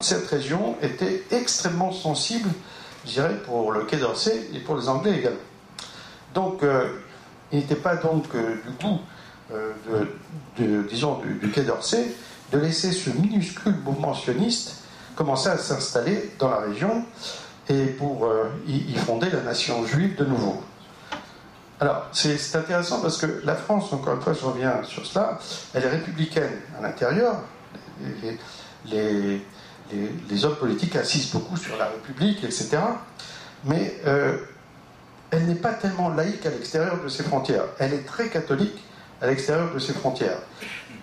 cette région était extrêmement sensible, je dirais, pour le Quai d'Orsay et pour les Anglais également. Donc, il n'était pas donc du goût, disons, du Quai d'Orsay de laisser ce minuscule mouvement sioniste commencer à s'installer dans la région et pour y fonder la nation juive de nouveau. Alors, c'est intéressant parce que la France, encore une fois, je reviens sur cela, elle est républicaine à l'intérieur. Les hommes politiques insistent beaucoup sur la République, etc. Mais elle n'est pas tellement laïque à l'extérieur de ses frontières. Elle est très catholique à l'extérieur de ses frontières.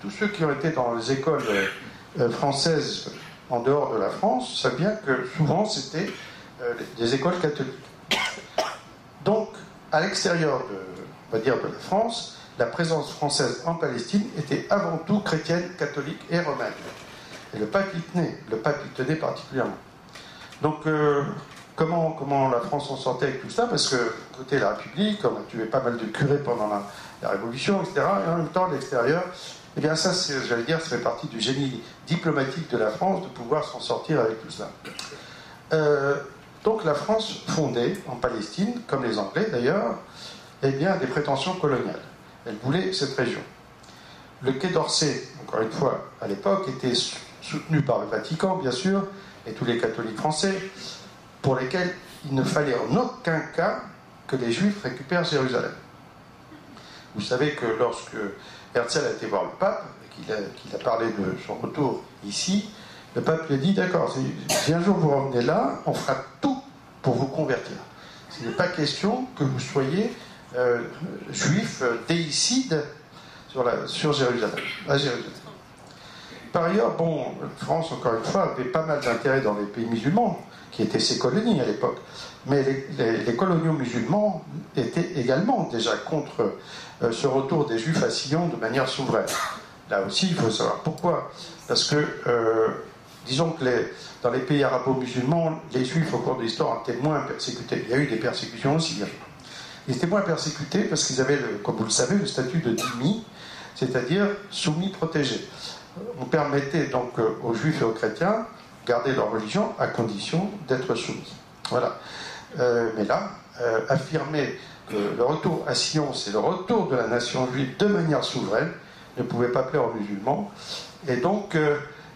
Tous ceux qui ont été dans les écoles françaises en dehors de la France savent bien que souvent c'était des écoles catholiques. Donc, à l'extérieur on va dire, de la France, la présence française en Palestine était avant tout chrétienne, catholique et romaine. Et le pape y tenait particulièrement. Donc, comment la France en sortait avec tout ça? Parce que, côté la République, on a tué pas mal de curés pendant la Révolution, etc. Et en même temps, à l'extérieur, eh bien ça, j'allais dire, ça fait partie du génie diplomatique de la France de pouvoir s'en sortir avec tout cela. Donc la France fondait en Palestine, comme les Anglais d'ailleurs, eh bien, des prétentions coloniales. Elle voulait cette région. Le Quai d'Orsay, encore une fois, à l'époque, était soutenu par le Vatican, bien sûr, et tous les catholiques français, pour lesquels il ne fallait en aucun cas que les Juifs récupèrent Jérusalem. Vous savez que lorsque Herzl a été voir le pape, et qu'il a parlé de son retour ici, le pape lui a dit, d'accord, si un jour vous revenez là, on fera tout pour vous convertir. Il n'est pas question que vous soyez juif déicide sur Jérusalem, à Jérusalem. Par ailleurs, bon, France, encore une fois, avait pas mal d'intérêt dans les pays musulmans, qui étaient ses colonies à l'époque. Mais les coloniaux musulmans étaient également déjà contre ce retour des Juifs à Sion de manière souveraine. Là aussi, il faut savoir pourquoi. Parce que, disons que dans les pays arabo-musulmans, les Juifs, au cours de l'histoire, étaient moins persécutés. Il y a eu des persécutions aussi, bien sûr. Ils étaient moins persécutés parce qu'ils avaient, comme vous le savez, le statut de dhimmi, c'est-à-dire soumis, protégés. On permettait donc aux Juifs et aux chrétiens de garder leur religion à condition d'être soumis. Voilà. Mais là, affirmer que le retour à Sion, c'est le retour de la nation juive de manière souveraine, ne pouvait pas plaire aux musulmans. Et donc,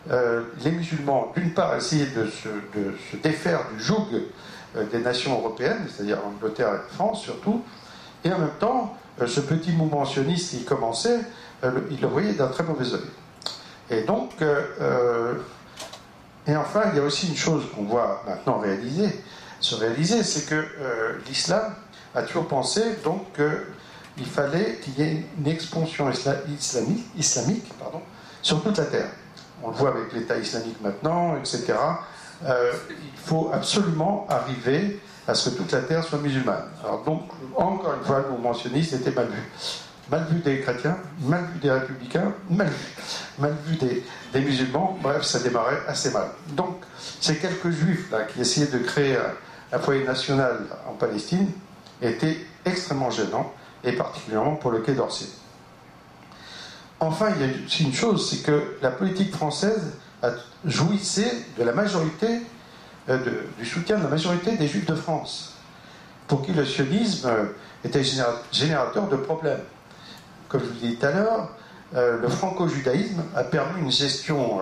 les musulmans, d'une part, essayaient de se défaire du joug des nations européennes, c'est-à-dire l'Angleterre et la France surtout, et en même temps, ce petit mouvement sioniste qui commençait, ils le voyaient d'un très mauvais œil. Et donc, et enfin, il y a aussi une chose qu'on voit maintenant se réaliser, c'est que l'islam a toujours pensé donc qu'il fallait qu'il y ait une expansion islamique sur toute la terre. On le voit avec l'État islamique maintenant, etc. Il faut absolument arriver à ce que toute la terre soit musulmane. Alors donc, encore une fois, le mouvement sioniste était mal vu. Mal vu des chrétiens, mal vu des républicains, mal vu des musulmans. Bref, ça démarrait assez mal. Donc, ces quelques juifs là, qui essayaient de créer un foyer national en Palestine étaient extrêmement gênants, et particulièrement pour le Quai d'Orsay. Enfin, il y a aussi une chose, c'est que la politique française jouissait de la majorité, du soutien de la majorité des Juifs de France, pour qui le sionisme était générateur de problèmes. Comme je vous l'ai dit tout à l'heure, le franco-judaïsme a permis une gestion,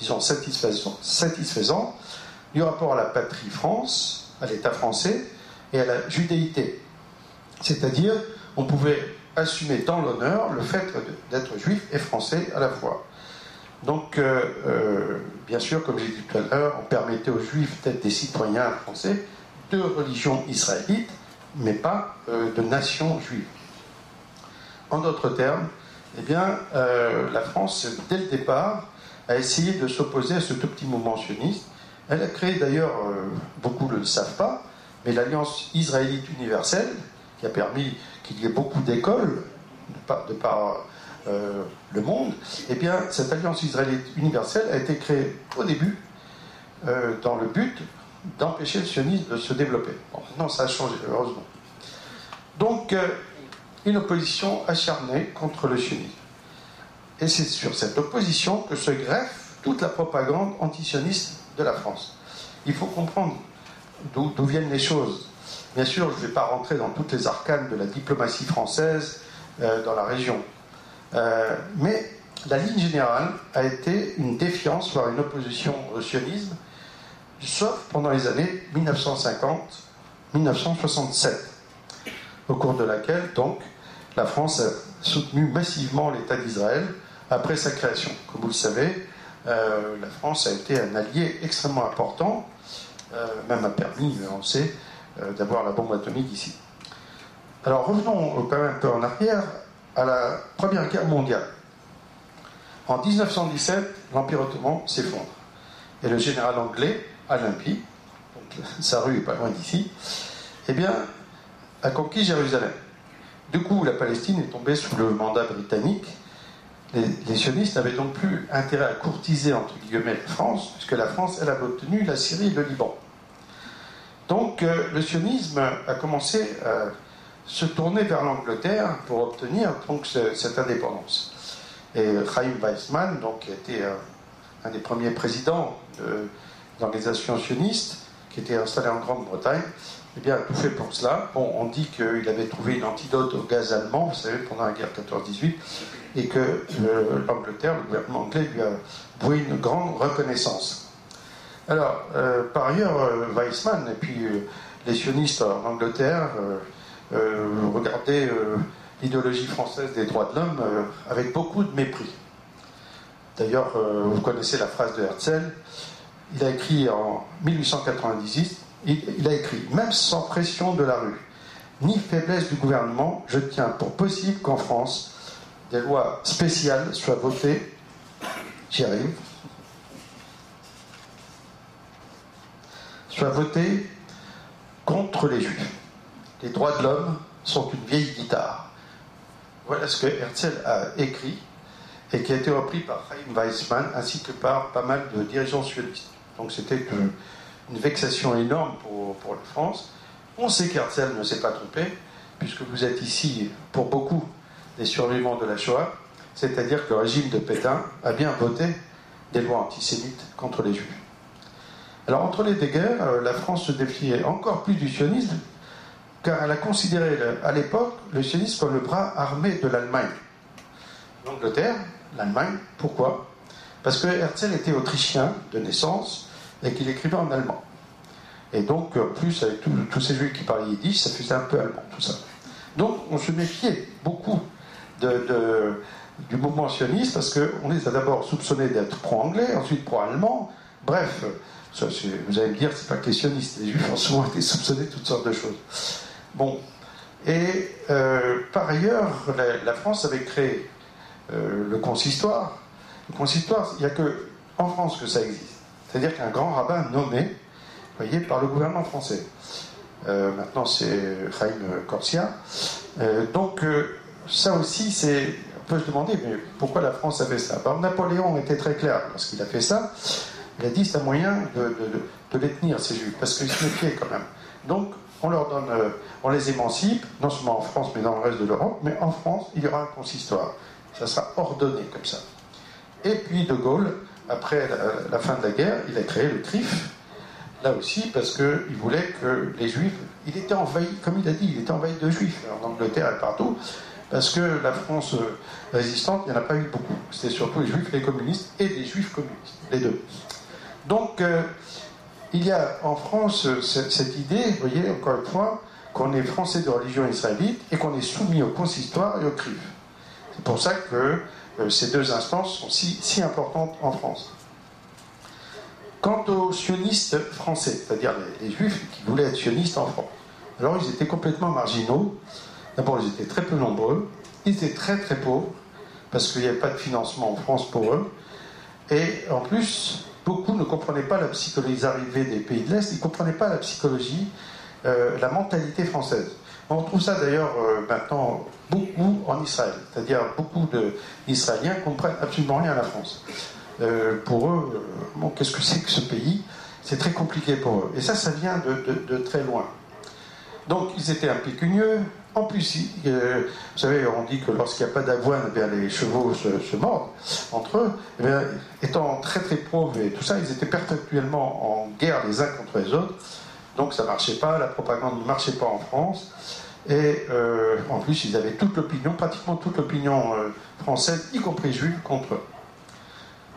disons, satisfaisante du rapport à la patrie France, à l'État français et à la judéité. C'est-à-dire, on pouvait assumer dans l'honneur le fait d'être juif et français à la fois. Donc, bien sûr, comme j'ai dit tout à l'heure, on permettait aux juifs d'être des citoyens français de religion israélite, mais pas de nation juive. En d'autres termes, eh bien, la France, dès le départ, a essayé de s'opposer à ce tout petit mouvement sioniste. Elle a créé d'ailleurs, beaucoup ne le savent pas, mais l'Alliance israélite universelle, qui a permis qu'il y ait beaucoup d'écoles de par le monde, eh bien, cette Alliance israélite universelle a été créée au début dans le but d'empêcher le sionisme de se développer. Bon, maintenant, ça a changé, heureusement. Donc, une opposition acharnée contre le sionisme. Et c'est sur cette opposition que se greffe toute la propagande antisioniste de la France. Il faut comprendre d'où viennent les choses. Bien sûr, je ne vais pas rentrer dans toutes les arcanes de la diplomatie française dans la région. Mais la ligne générale a été une défiance, voire une opposition au sionisme, sauf pendant les années 1950-1967, au cours de laquelle, donc, la France a soutenu massivement l'État d'Israël après sa création. Comme vous le savez, la France a été un allié extrêmement important, même a permis, on le sait, d'avoir la bombe atomique ici. Alors revenons quand même un peu en arrière à la Première Guerre mondiale. En 1917, l'Empire ottoman s'effondre. Et le général anglais, Allenby, donc sa rue est pas loin d'ici, eh bien, a conquis Jérusalem. Du coup, la Palestine est tombée sous le mandat britannique. Les sionistes n'avaient donc plus intérêt à courtiser, entre guillemets, la France, puisque la France, elle avait obtenu la Syrie et le Liban. Donc, le sionisme a commencé à se tourner vers l'Angleterre pour obtenir donc cette indépendance. Et Chaim Weizmann, donc, qui a été un des premiers présidents de l'organisation sioniste, qui était installé en Grande-Bretagne, eh bien, a tout fait pour cela. Bon, on dit qu'il avait trouvé une antidote au gaz allemand, vous savez, pendant la guerre 14-18, et que l'Angleterre, le gouvernement anglais, lui a voué une grande reconnaissance. Alors, par ailleurs, Weizmann et puis les sionistes en Angleterre regardaient l'idéologie française des droits de l'homme avec beaucoup de mépris. D'ailleurs, vous connaissez la phrase de Herzl. Il a écrit en 1898, il a écrit « Même sans pression de la rue, ni faiblesse du gouvernement, je tiens pour possible qu'en France, des lois spéciales soient votées, j'y arrive, soient votées contre les Juifs. Les droits de l'homme sont une vieille guitare. » Voilà ce que Herzl a écrit et qui a été repris par Chaim Weizmann ainsi que par pas mal de dirigeants sionistes. Donc c'était une vexation énorme pour la France. On sait qu'Herzl ne s'est pas trompé, puisque vous êtes ici, pour beaucoup, des survivants de la Shoah, c'est-à-dire que le régime de Pétain a bien voté des lois antisémites contre les Juifs. Alors entre les deux guerres, la France se défiait encore plus du sionisme, car elle a considéré à l'époque le sionisme comme le bras armé de l'Allemagne. L'Angleterre, l'Allemagne, pourquoi ? Parce que Herzl était autrichien de naissance et qu'il écrivait en allemand. Et donc, en plus, avec tous ces juifs qui parlaient yiddish, ça faisait un peu allemand, tout ça. Donc, on se méfiait beaucoup du mouvement sioniste, parce qu'on les a d'abord soupçonnés d'être pro-anglais, ensuite pro-allemand. Bref, ça, vous allez me dire, c'est pas que les sionistes. Les juifs ont souvent été soupçonnés de toutes sortes de choses. Bon. Et par ailleurs, la France avait créé le consistoire. Le consistoire, il n'y a qu'en France que ça existe. C'est-à-dire qu'un grand rabbin nommé, voyez, par le gouvernement français. Maintenant, c'est Chaim Corsia. Donc, ça aussi, on peut se demander, mais pourquoi la France a fait ça ? Alors, Napoléon était très clair lorsqu'il a fait ça. Il a dit, c'est un moyen de les tenir, ces juifs, parce qu'ils se méfiaient quand même. Donc, on leur donne, on les émancipe, non seulement en France, mais dans le reste de l'Europe, mais en France, il y aura un consistoire. Ça sera ordonné comme ça. Et puis, De Gaulle, après la fin de la guerre, il a créé le CRIF, là aussi parce qu'il voulait que les Juifs, il était envahi, comme il a dit, il était envahi de Juifs en Angleterre et partout, parce que la France résistante, il n'y en a pas eu beaucoup. C'était surtout les Juifs, les communistes et les Juifs communistes, les deux. Donc, il y a en France cette idée, vous voyez, encore une fois, qu'on est français de religion israélite et qu'on est soumis au consistoire et au CRIF. C'est pour ça que ces deux instances sont si importantes en France. Quant aux sionistes français, c'est-à-dire les juifs qui voulaient être sionistes en France, alors ils étaient complètement marginaux. D'abord, ils étaient très peu nombreux, ils étaient très très pauvres, parce qu'il n'y avait pas de financement en France pour eux, et en plus, beaucoup ne comprenaient pas la psychologie, ils arrivaient des pays de l'Est, ils ne comprenaient pas la psychologie, la mentalité française. On retrouve ça d'ailleurs maintenant beaucoup en Israël, c'est-à-dire beaucoup d'Israéliens ne comprennent absolument rien à la France. Pour eux, bon, qu'est-ce que c'est que ce pays ? C'est très compliqué pour eux. Et ça vient de très loin. Donc ils étaient impécunieux. En plus, vous savez, on dit que lorsqu'il n'y a pas d'avoine, eh bien, les chevaux se mordent entre eux. Eh bien, étant très très pauvres et tout ça, ils étaient perpétuellement en guerre les uns contre les autres. Donc ça ne marchait pas, la propagande ne marchait pas en France. Et en plus, ils avaient toute l'opinion, pratiquement toute l'opinion française, y compris juive, contre eux.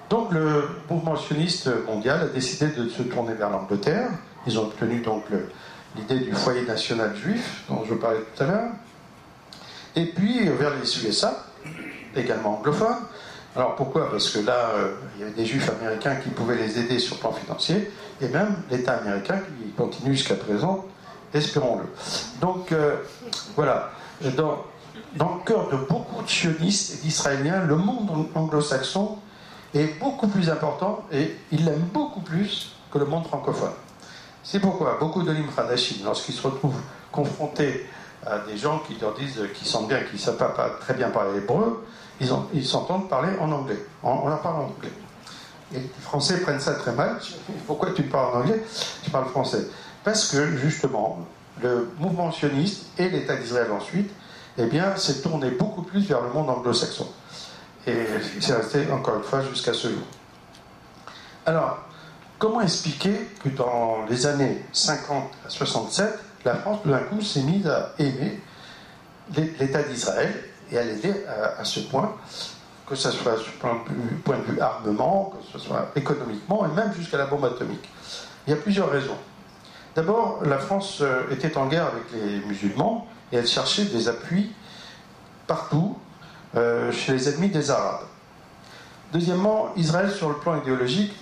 Donc le mouvement sioniste mondial a décidé de se tourner vers l'Angleterre. Ils ont obtenu donc l'idée du foyer national juif, dont je parlais tout à l'heure. Et puis vers les USA, également anglophones. Alors pourquoi? Parce que là, il y avait des juifs américains qui pouvaient les aider sur le plan financier, et même l'État américain qui continue jusqu'à présent, espérons-le. Donc voilà, dans le cœur de beaucoup de sionistes et d'Israéliens, le monde anglo-saxon est beaucoup plus important et il l'aime beaucoup plus que le monde francophone. C'est pourquoi beaucoup de l'Im Hadashim, lorsqu'ils se retrouvent confrontés à des gens qui leur disent qu'ils sentent bien, qu'ils ne savent pas très bien parler hébreu, ils s'entendent parler en anglais. On leur parle en anglais. Et les Français prennent ça très mal. Pourquoi tu parles en anglais? Je parle français. Parce que, justement, le mouvement sioniste et l'État d'Israël ensuite, eh bien, s'est tourné beaucoup plus vers le monde anglo-saxon. Et c'est resté, encore une fois, jusqu'à ce jour. Alors, comment expliquer que dans les années 50 à 67, la France, tout d'un coup, s'est mise à aimer l'État d'Israël et à l'aider à ce point, que ce soit sur le point de vue armement, que ce soit économiquement, et même jusqu'à la bombe atomique. Il y a plusieurs raisons. D'abord, la France était en guerre avec les musulmans et elle cherchait des appuis partout chez les ennemis des Arabes. Deuxièmement, Israël, sur le plan idéologique,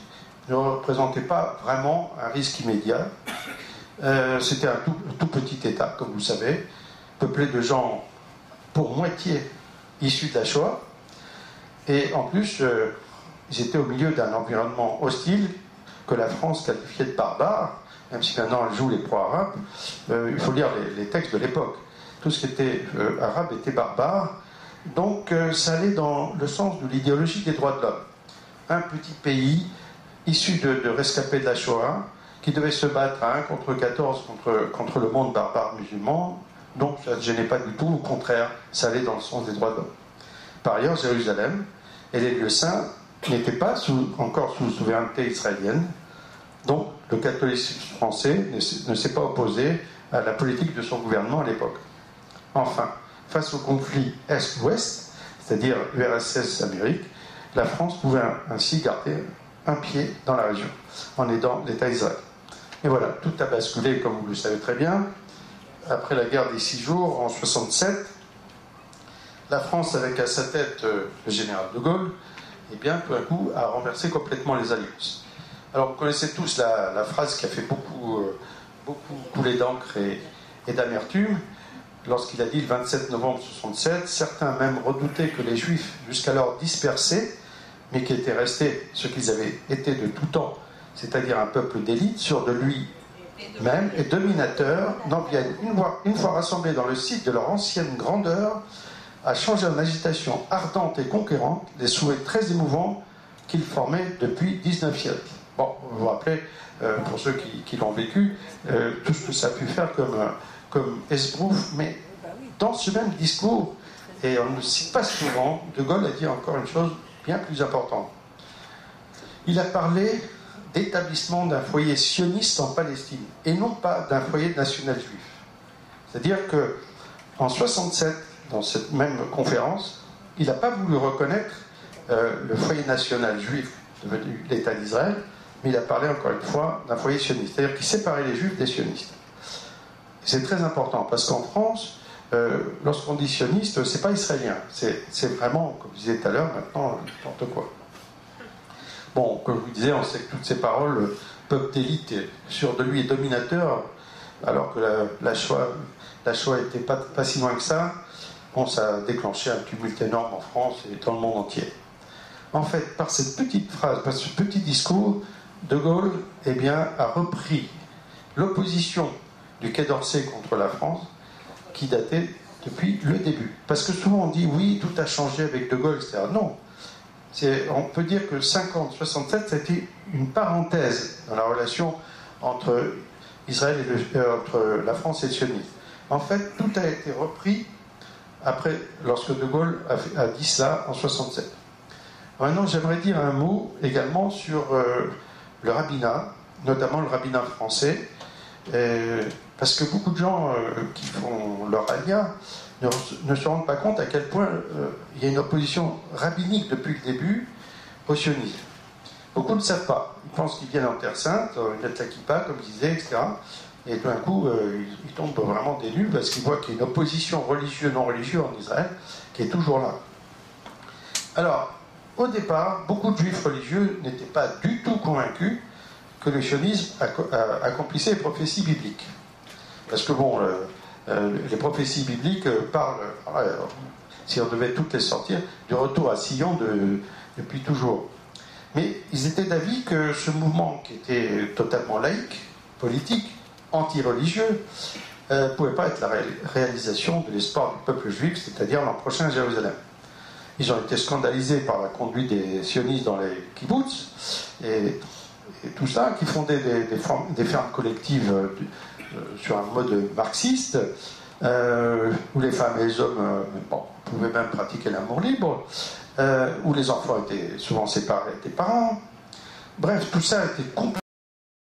ne représentait pas vraiment un risque immédiat. C'était un tout petit État, comme vous savez, peuplé de gens pour moitié issus de la Shoah. Et en plus, ils étaient au milieu d'un environnement hostile que la France qualifiait de barbare, même si maintenant elle joue les pro-arabes. Il faut lire les textes de l'époque. Tout ce qui était arabe était barbare. Donc ça allait dans le sens de l'idéologie des droits de l'homme. Un petit pays issu de rescapés de la Shoah, qui devait se battre à 1 contre 14 contre le monde barbare musulman. Donc ça ne gênait pas du tout, au contraire, ça allait dans le sens des droits de l'homme. Par ailleurs, Jérusalem et les lieux saints n'étaient pas encore sous souveraineté israélienne, donc le catholicisme français ne s'est pas opposé à la politique de son gouvernement à l'époque. Enfin, face au conflit Est-Ouest, c'est-à-dire URSS Amérique, la France pouvait ainsi garder un pied dans la région, en aidant l'État d'Israël. Et voilà, tout a basculé, comme vous le savez très bien. Après la guerre des 6 jours, en 67, la France, avec à sa tête le général de Gaulle, eh bien, tout à coup, a renversé complètement les alliances. Alors, vous connaissez tous la phrase qui a fait beaucoup couler d'encre et d'amertume, lorsqu'il a dit le 27 novembre 67, certains même redoutaient que les Juifs, jusqu'alors dispersés, mais qui étaient restés ce qu'ils avaient été de tout temps, c'est-à-dire un peuple d'élite, sûr de lui-même et dominateur, n'en viennent, une fois rassemblés dans le site de leur ancienne grandeur, à changer en agitation ardente et conquérante les souhaits très émouvants qu'ils formaient depuis 19 siècles. Bon, vous vous rappelez, pour ceux qui l'ont vécu, tout ce que ça a pu faire comme esbrouf, mais dans ce même discours, et on ne le cite pas souvent, De Gaulle a dit encore une chose bien plus importante. Il a parlé d'établissement d'un foyer sioniste en Palestine, et non pas d'un foyer national juif. C'est-à-dire qu'en 67, dans cette même conférence, il n'a pas voulu reconnaître le foyer national juif devenu l'État d'Israël, mais il a parlé encore une fois d'un foyer sioniste, c'est-à-dire qu'il séparait les juifs des sionistes. C'est très important, parce qu'en France, lorsqu'on dit sioniste, c'est pas israélien, c'est vraiment, comme je disais tout à l'heure, maintenant, n'importe quoi. Bon, comme je vous disais, on sait que toutes ces paroles, peuple d'élite sûr de lui et dominateur, alors que la Shoah n'était pas si loin que ça, bon, ça a déclenché un tumulte énorme en France et dans le monde entier. En fait, par cette petite phrase, par ce petit discours, De Gaulle, eh bien, a repris l'opposition du Quai d'Orsay contre la France, qui datait depuis le début. Parce que souvent on dit, oui, tout a changé avec De Gaulle, etc. Non. On peut dire que 50-67, ça a été une parenthèse dans la relation entre Israël et entre la France et le sionisme. En fait, tout a été repris après, lorsque De Gaulle a dit cela en 67. Maintenant, j'aimerais dire un mot également sur le rabbinat, notamment le rabbinat français, parce que beaucoup de gens qui font leur alia ne se rendent pas compte à quel point il y a une opposition rabbinique depuis le début au sionisme. Beaucoup ne savent pas. Ils pensent qu'ils viennent en Terre Sainte, ils mettent la kippa, comme je disais, etc. Et tout d'un coup, ils tombent vraiment des nuls parce qu'ils voient qu'il y a une opposition religieuse non religieuse en Israël qui est toujours là. Alors, au départ, beaucoup de juifs religieux n'étaient pas du tout convaincus que le sionisme accomplissait les prophéties bibliques. Parce que bon, les prophéties bibliques parlent, si on devait toutes les sortir, du retour à Sion depuis toujours. Mais ils étaient d'avis que ce mouvement qui était totalement laïque, politique, anti-religieux, ne pouvait pas être la réalisation de l'espoir du peuple juif, c'est-à-dire l'an prochain à Jérusalem. Ils ont été scandalisés par la conduite des sionistes dans les kibbutz et tout ça, qui fondaient des fermes collectives sur un mode marxiste, où les femmes et les hommes pouvaient même pratiquer l'amour libre, où les enfants étaient souvent séparés des parents. Bref, tout ça a été complètement